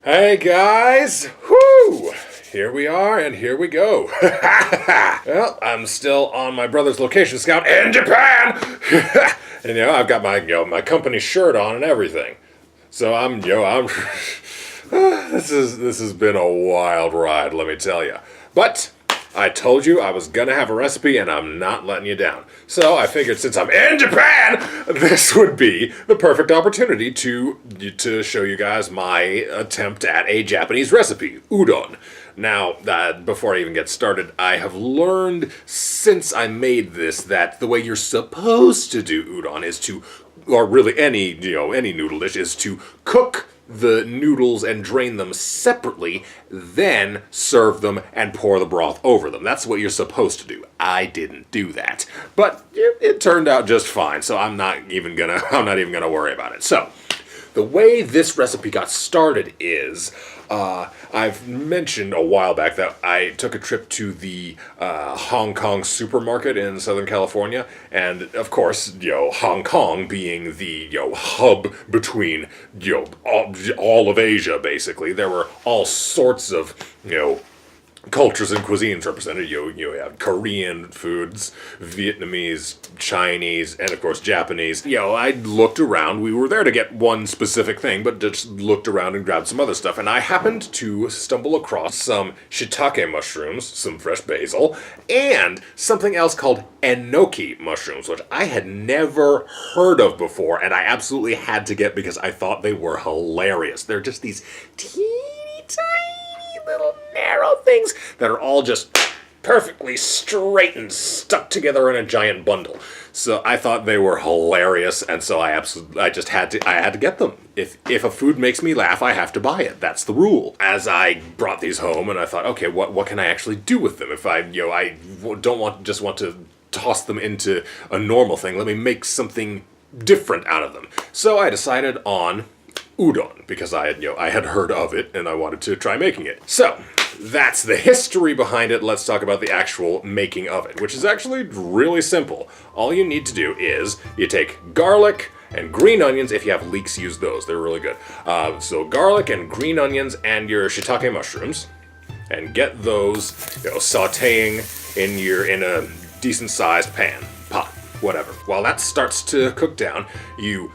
Hey guys! Whoo! Here we are and here we go. Well, I'm still on my brother's location scout in Japan! And I've got my my company shirt on and everything. So I'm this has been a wild ride, let me tell you. But I told you I was gonna have a recipe and I'm not letting you down. So I figured since I'm in Japan, this would be the perfect opportunity to show you guys my attempt at a Japanese recipe, udon. Now, before I even get started, I have learned since I made this that the way you're supposed to do udon is to, or really any noodle dish, is to cook the noodles and drain them separately, then serve them and pour the broth over them. That's what you're supposed to do. I didn't do that, but it turned out just fine. So I'm not even gonna worry about it. So the way this recipe got started is, I've mentioned a while back that I took a trip to the Hong Kong supermarket in Southern California, and of course, Hong Kong being the hub between all of Asia, basically, there were all sorts of cultures and cuisines represented. You have Korean foods, Vietnamese, Chinese, and of course Japanese. I looked around. We were there to get one specific thing, but just looked around and grabbed some other stuff. And I happened to stumble across some shiitake mushrooms, some fresh basil, and something else called enoki mushrooms, which I had never heard of before, and I absolutely had to get because I thought they were hilarious. They're just these teeny tiny little narrow things that are all just perfectly straight and stuck together in a giant bundle. So I thought they were hilarious, and so I had to get them. If a food makes me laugh, I have to buy it. That's the rule. As I brought these home, and I thought, okay, what can I actually do with them? If I don't want to toss them into a normal thing, let me make something different out of them. So I decided on udon, because I had heard of it and I wanted to try making it. So that's the history behind it. Let's talk about the actual making of it, which is actually really simple. All you need to do is you take garlic and green onions. If you have leeks, use those. They're really good. So garlic and green onions and your shiitake mushrooms, and get those sautéing in a decent sized pot, whatever. While that starts to cook down, you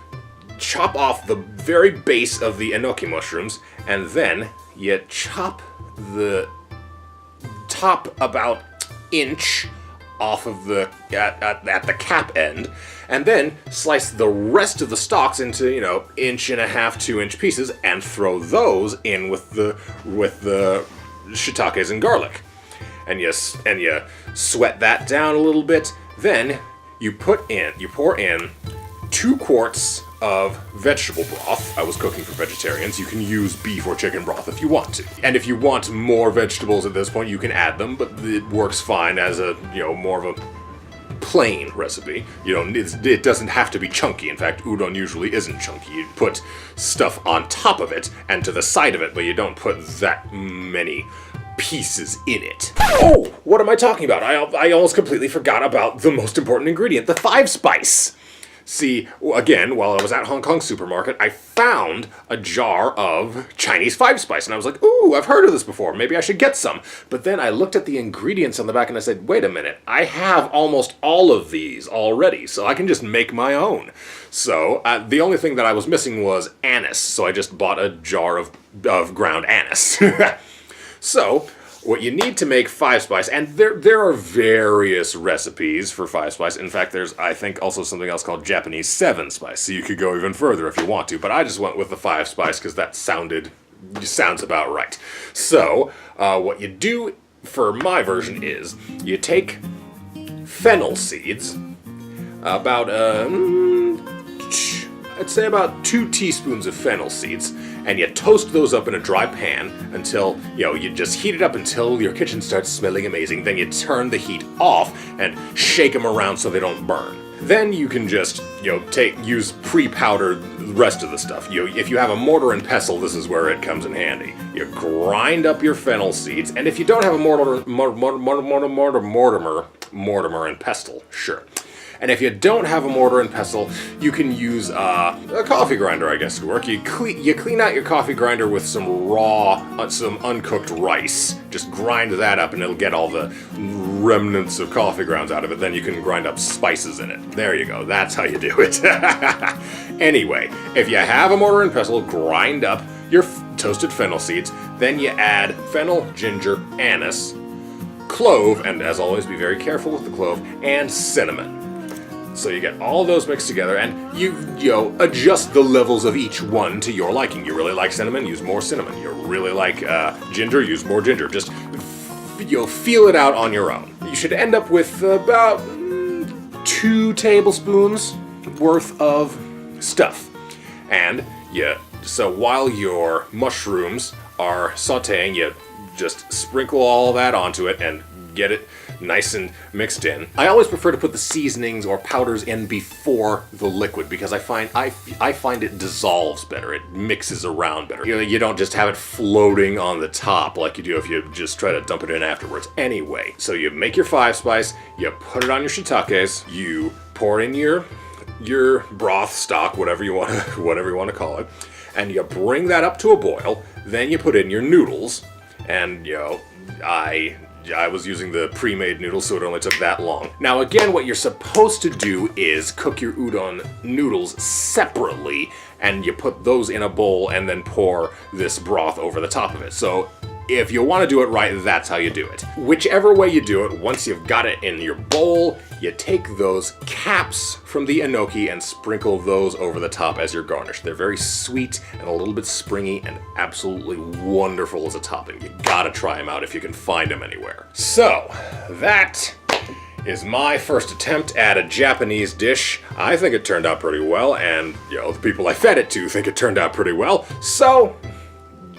chop off the very base of the enoki mushrooms, and then you chop the top about inch off of the at the cap end, and then slice the rest of the stalks into 1.5 to 2 inch pieces, and throw those in with the shiitakes and garlic, and you sweat that down a little bit. Then you pour in 2 quarts of vegetable broth. I was cooking for vegetarians. You can use beef or chicken broth if you want to. And if you want more vegetables at this point, you can add them, but it works fine as a, more of a plain recipe. It doesn't have to be chunky. In fact, udon usually isn't chunky. You put stuff on top of it and to the side of it, but you don't put that many pieces in it. Oh, what am I talking about? I almost completely forgot about the most important ingredient, the 5 spice. See, again, while I was at Hong Kong supermarket, I found a jar of Chinese 5 spice, and I was like, ooh, I've heard of this before, maybe I should get some. But then I looked at the ingredients on the back and I said, wait a minute, I have almost all of these already, so I can just make my own. So the only thing that I was missing was anise, so I just bought a jar of ground anise. So what you need to make 5 spice, and there are various recipes for 5 spice. In fact, there's, I think, also something else called Japanese 7 spice, so you could go even further if you want to, but I just went with the 5 spice because that sounds about right. So what you do for my version is you take fennel seeds, about I'd say about 2 teaspoons of fennel seeds, and you toast those up in a dry pan until, you just heat it up until your kitchen starts smelling amazing. Then you turn the heat off and shake them around so they don't burn. Then you can just, use pre-powdered the rest of the stuff. If you have a mortar and pestle, this is where it comes in handy. You grind up your fennel seeds, and if you don't have a mortimer and pestle, sure. And if you don't have a mortar and pestle, you can use a coffee grinder, I guess, would work. You clean out your coffee grinder with some some uncooked rice. Just grind that up and it'll get all the remnants of coffee grounds out of it. Then you can grind up spices in it. There you go. That's how you do it. Anyway, if you have a mortar and pestle, grind up your toasted fennel seeds. Then you add fennel, ginger, anise, clove, and as always, be very careful with the clove, and cinnamon. So you get all those mixed together, and you adjust the levels of each one to your liking. You really like cinnamon, use more cinnamon. You really like ginger, use more ginger. Just feel it out on your own. You should end up with about 2 tablespoons worth of stuff. And so while your mushrooms are sauteing, you just sprinkle all that onto it and get it nice and mixed in. I always prefer to put the seasonings or powders in before the liquid because I find it dissolves better. It mixes around better. You don't just have it floating on the top like you do if you just try to dump it in afterwards. Anyway, so you make your 5 spice, you put it on your shiitakes, you pour in your broth, stock, whatever you want to call it, and you bring that up to a boil. Then you put in your noodles, and I was using the pre-made noodles, so it only took that long. Now again, what you're supposed to do is cook your udon noodles separately, and you put those in a bowl and then pour this broth over the top of it. So if you want to do it right, that's how you do it. Whichever way you do it, once you've got it in your bowl, you take those caps from the enoki and sprinkle those over the top as your garnish. They're very sweet and a little bit springy and absolutely wonderful as a topping. You gotta try them out if you can find them anywhere. So, that is my first attempt at a Japanese dish. I think it turned out pretty well, and the people I fed it to think it turned out pretty well. So,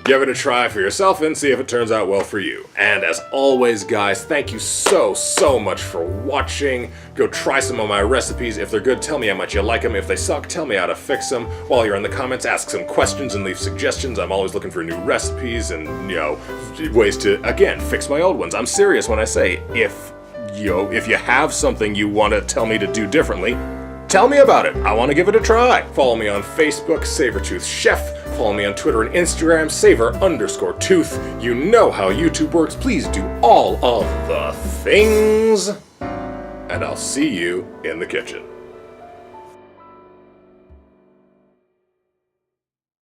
give it a try for yourself and see if it turns out well for you. And as always, guys, thank you so much for watching. Go try some of my recipes. If they're good, tell me how much you like them. If they suck, tell me how to fix them. While you're in the comments, ask some questions and leave suggestions. I'm always looking for new recipes and, ways to, again, fix my old ones. I'm serious when I say if you have something you want to tell me to do differently, tell me about it. I want to give it a try. Follow me on Facebook, Sabertooth Chef. Follow me on Twitter and Instagram, Saber_Tooth. You know how YouTube works. Please do all of the things. And I'll see you in the kitchen.